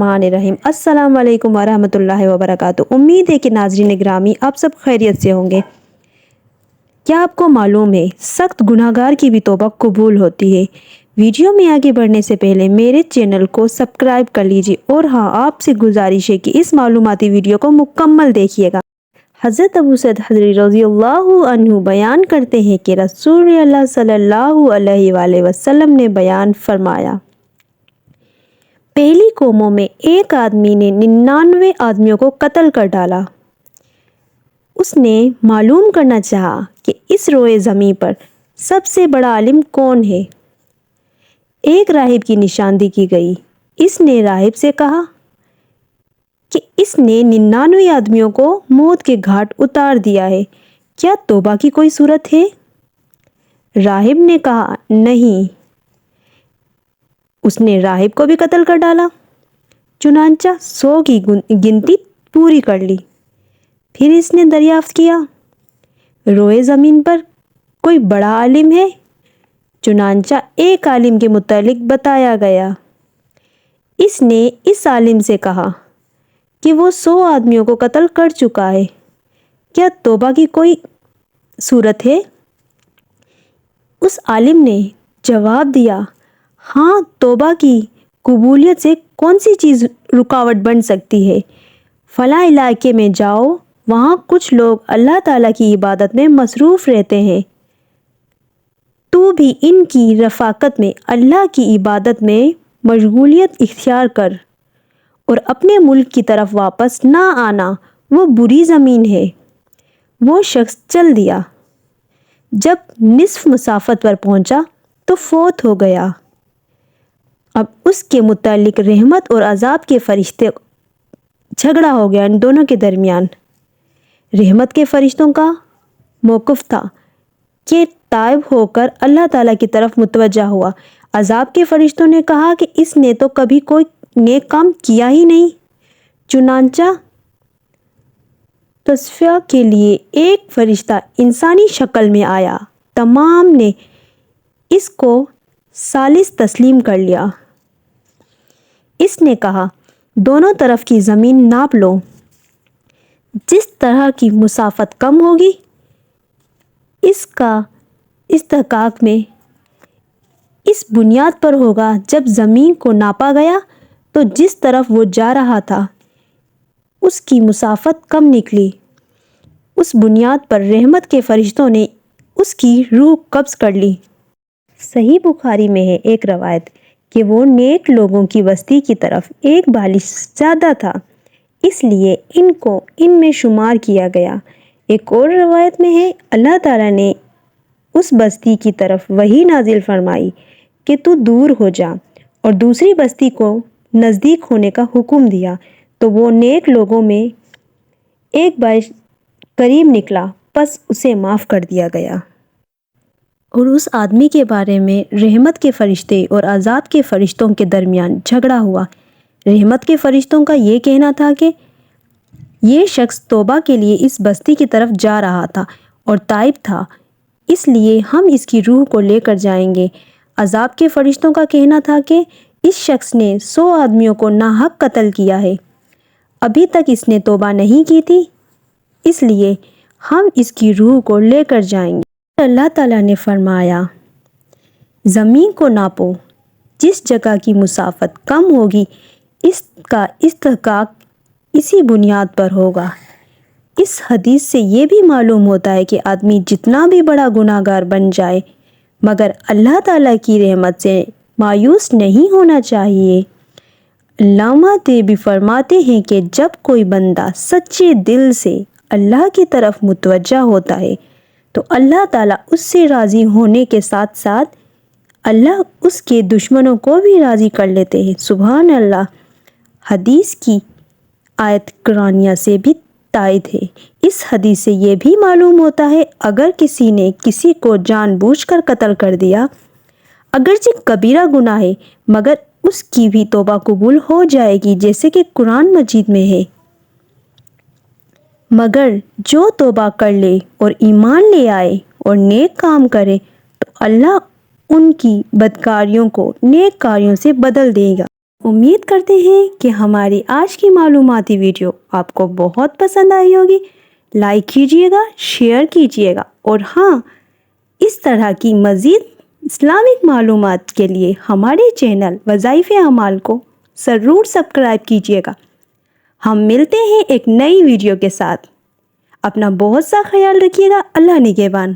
الرحمن الرحیم۔ السلام علیکم ورحمۃ اللہ وبرکاتہ۔ امید ہے کہ ناظرین گرامی آپ سب خیریت سے ہوں گے۔ کیا آپ کو معلوم ہے سخت گناہگار کی بھی توبہ قبول ہوتی ہے؟ ویڈیو میں آگے بڑھنے سے پہلے میرے چینل کو سبسکرائب کر لیجیے اور ہاں آپ سے گزارش ہے کہ اس معلوماتی ویڈیو کو مکمل دیکھیے گا۔ حضرت ابو سعید خدری رضی اللہ عنہ بیان کرتے ہیں کہ رسول اللہ صلی اللہ علیہ وآلہ وسلم نے بیان فرمایا، پہلی قوموں میں ایک آدمی نے 99 آدمیوں کو قتل کر ڈالا۔ اس نے معلوم کرنا چاہا کہ اس روئے زمین پر سب سے بڑا عالم کون ہے۔ ایک راہب کی نشاندہی کی گئی۔ اس نے راہب سے کہا کہ اس نے 99 آدمیوں کو موت کے گھاٹ اتار دیا ہے، کیا توبہ کی کوئی صورت ہے؟ راہب نے کہا نہیں۔ اس نے راہب کو بھی قتل کر ڈالا، چنانچہ 100 کی گنتی پوری کر لی۔ پھر اس نے دریافت کیا، روئے زمین پر کوئی بڑا عالم ہے؟ چنانچہ ایک عالم کے متعلق بتایا گیا۔ اس نے اس عالم سے کہا کہ وہ 100 آدمیوں کو قتل کر چکا ہے، کیا توبہ کی کوئی صورت ہے؟ اس عالم نے جواب دیا، ہاں، توبہ کی قبولیت سے کون سی چیز رکاوٹ بن سکتی ہے؟ فلاں علاقے میں جاؤ، وہاں کچھ لوگ اللہ تعالیٰ کی عبادت میں مصروف رہتے ہیں، تو بھی ان کی رفاقت میں اللہ کی عبادت میں مشغولیت اختیار کر اور اپنے ملک کی طرف واپس نہ آنا، وہ بری زمین ہے۔ وہ شخص چل دیا، جب نصف مسافت پر پہنچا تو فوت ہو گیا۔ اب اس کے متعلق رحمت اور عذاب کے فرشتے جھگڑا ہو گیا ان دونوں کے درمیان۔ رحمت کے فرشتوں کا موقف تھا کہ تائب ہو کر اللہ تعالیٰ کی طرف متوجہ ہوا۔ عذاب کے فرشتوں نے کہا کہ اس نے تو کبھی کوئی نیک کام کیا ہی نہیں۔ چنانچہ تصفیہ کے لیے ایک فرشتہ انسانی شکل میں آیا، تمام نے اس کو ثالث تسلیم کر لیا۔ اس نے کہا، دونوں طرف کی زمین ناپ لو، جس طرح کی مسافت کم ہوگی اس کا استحقاق میں اس بنیاد پر ہوگا، جب زمین کو ناپا گیا تو جس طرف وہ جا رہا تھا اس کی مسافت کم نکلی۔ اس بنیاد پر رحمت کے فرشتوں نے اس کی روح قبض کر لی۔ صحیح بخاری میں ہے ایک روایت کہ وہ نیک لوگوں کی بستی کی طرف ایک بالش زیادہ تھا، اس لیے ان کو ان میں شمار کیا گیا۔ ایک اور روایت میں ہے اللہ تعالیٰ نے اس بستی کی طرف وحی نازل فرمائی کہ تو دور ہو جا، اور دوسری بستی کو نزدیک ہونے کا حکم دیا تو وہ نیک لوگوں میں ایک بالش قریب نکلا، پس اسے معاف کر دیا گیا۔ اور اس آدمی کے بارے میں رحمت کے فرشتے اور عذاب کے فرشتوں کے درمیان جھگڑا ہوا۔ رحمت کے فرشتوں کا یہ کہنا تھا کہ یہ شخص توبہ کے لیے اس بستی کی طرف جا رہا تھا اور تائب تھا، اس لیے ہم اس کی روح کو لے کر جائیں گے۔ عذاب کے فرشتوں کا کہنا تھا کہ اس شخص نے 100 آدمیوں کو ناحق قتل کیا ہے، ابھی تک اس نے توبہ نہیں کی تھی، اس لیے ہم اس کی روح کو لے کر جائیں گے۔ اللہ تعالیٰ نے فرمایا، زمین کو ناپو، جس جگہ کی مسافت کم ہوگی اس کا استحقاق اسی بنیاد پر ہوگا۔ اس حدیث سے یہ بھی معلوم ہوتا ہے کہ آدمی جتنا بھی بڑا گناہگار بن جائے مگر اللہ تعالیٰ کی رحمت سے مایوس نہیں ہونا چاہیے۔ علامہ دیوبند فرماتے ہیں کہ جب کوئی بندہ سچے دل سے اللہ کی طرف متوجہ ہوتا ہے تو اللہ تعالیٰ اس سے راضی ہونے کے ساتھ ساتھ اللہ اس کے دشمنوں کو بھی راضی کر لیتے ہیں۔ سبحان اللہ۔ حدیث کی آیت قرآنیہ سے بھی تائید ہے۔ اس حدیث سے یہ بھی معلوم ہوتا ہے اگر کسی نے کسی کو جان بوجھ کر قتل کر دیا، اگرچہ کبیرہ گناہ ہے مگر اس کی بھی توبہ قبول ہو جائے گی، جیسے کہ قرآن مجید میں ہے، مگر جو توبہ کر لے اور ایمان لے آئے اور نیک کام کرے تو اللہ ان کی بدکاریوں کو نیک کاریوں سے بدل دے گا۔ امید کرتے ہیں کہ ہماری آج کی معلوماتی ویڈیو آپ کو بہت پسند آئی ہوگی۔ لائک کیجیے گا، شیئر کیجیے گا، اور ہاں، اس طرح کی مزید اسلامک معلومات کے لیے ہمارے چینل وظائف اعمال کو ضرور سبسکرائب کیجیے گا۔ ہم ملتے ہیں ایک نئی ویڈیو کے ساتھ۔ اپنا بہت سا خیال رکھیے گا۔ اللہ نگہبان۔